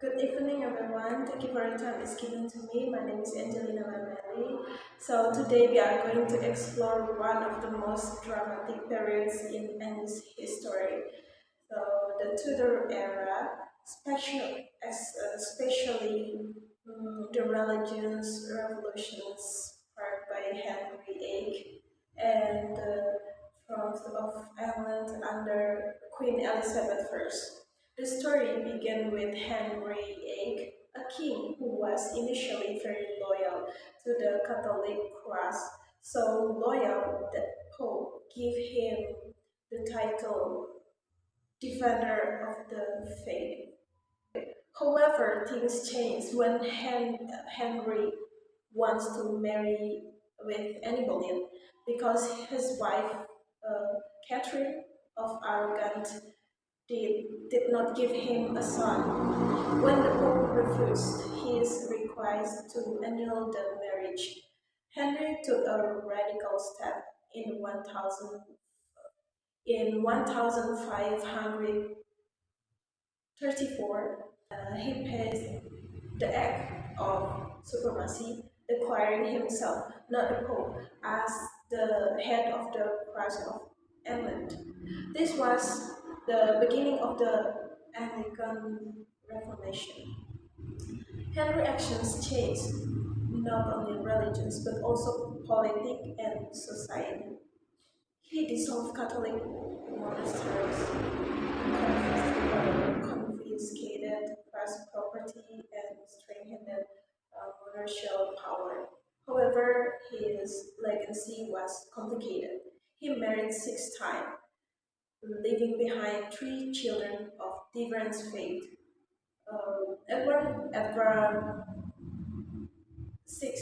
Good evening, everyone. Thank you for your time is given to me. My name is Angelina Mameli. So today we are going to explore one of the most dramatic periods in English history. So the Tudor era, especially the religious revolutions sparked by Henry VIII and the throne of England under Queen Elizabeth I. The story began with Henry VIII, a king who was initially very loyal to the Catholic cross, so loyal that Pope gave him the title Defender of the Faith. However, things changed when Henry wants to marry with Annibalian because his wife, Catherine of Aragon, did not give him a son. When the Pope refused his request to annul the marriage, Henry took a radical step in 1534. He passed the Act of Supremacy, declaring himself, not the Pope, as the head of the Church of England. This was the beginning of the Anglican Reformation. Henry's actions changed not only religions but also politics and society. He dissolved Catholic monasteries, confiscated press property, and strengthened monarchical power. However, his legacy was complicated. He married 6 times, leaving behind 3 children of different faith. Edward VI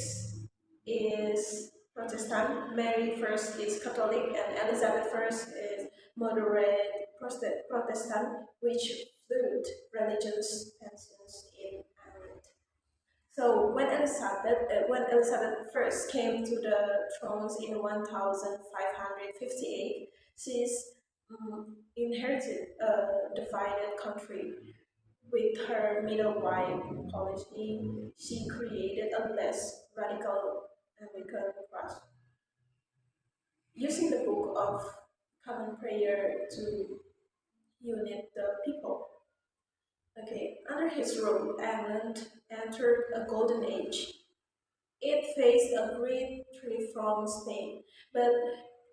is Protestant, Mary first is Catholic, and Elizabeth first is moderate Protestant, which fluid religious tensions in Ireland. So when Elizabeth first came to the thrones in 1558, she inherited a divided country. With her middle-wife policy, she created a less radical Anglican cross, using the Book of Common Prayer to unite the people. Okay, under his rule, England entered a golden age. It faced a great threat from Spain, but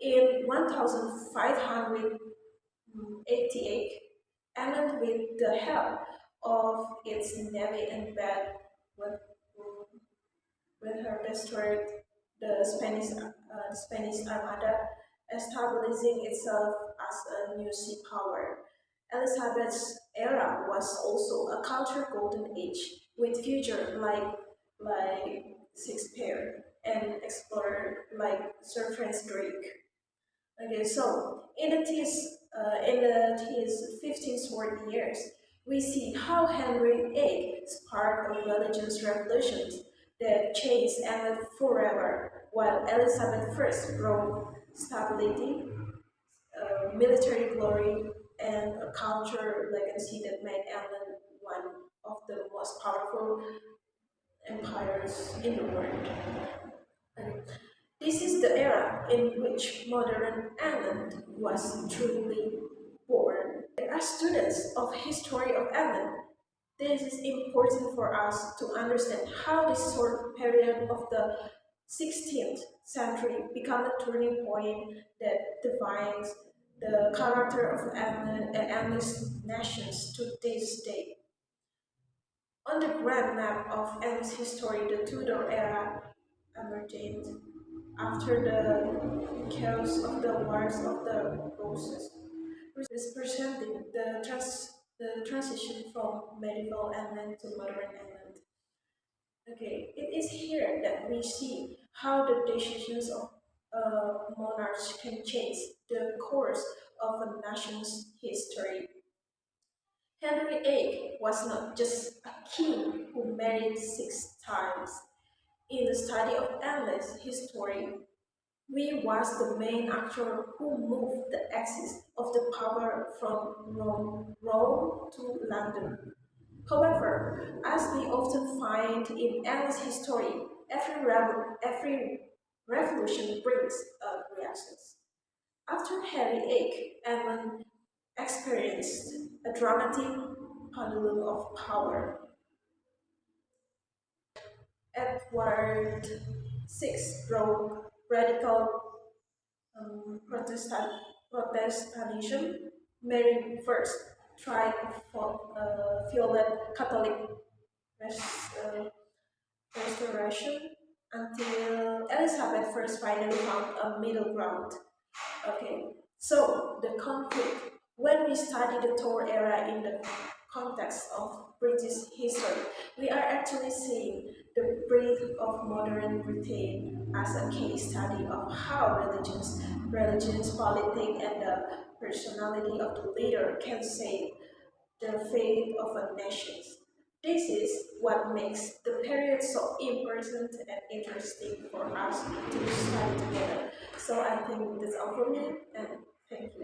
in 1588, England, with the help of its navy and with, with her destroyed the Spanish Armada, establishing itself as a new sea power. Elizabeth's era was also a culture golden age with future like Shakespeare and explorer like Sir Francis Drake. Okay, so in his 15 short years, we see how Henry VIII sparked a religious revolution that changed England forever, while Elizabeth I brought stability, military glory, and a culture legacy that made England one of the most powerful empires in the world. And this is the era in which modern England was truly born. As students of history of England, this is important for us to understand how this short period of the 16th century became a turning point that defines the character of England and English nations to this day. On the grand map of English history, the Tudor era emerged after the chaos of the Wars of the Roses, representing the transition from medieval England to modern England. Okay, it is here that we see how the decisions of monarchs can change the course of a nation's history. Henry VIII was not just a king who married 6 times. In the study of English history, we was the main actor who moved the axis of the power from Rome to London. However, as we often find in endless history, every revolution brings reactions. After heavy ache, Edmund experienced a dramatic pendulum of power. Edward VI broke radical Protestantism. Mary first tried for violent Catholic uh, restoration until Elizabeth first finally found a middle ground. Okay, so the conflict, when we study the Tudor era in the context of British history, we are actually seeing the breadth of modern Britain as a case study of how religions, politics, and the personality of the leader can shape the fate of a nation. This is what makes the period so important and interesting for us to study together. So I think that's all for me, and thank you.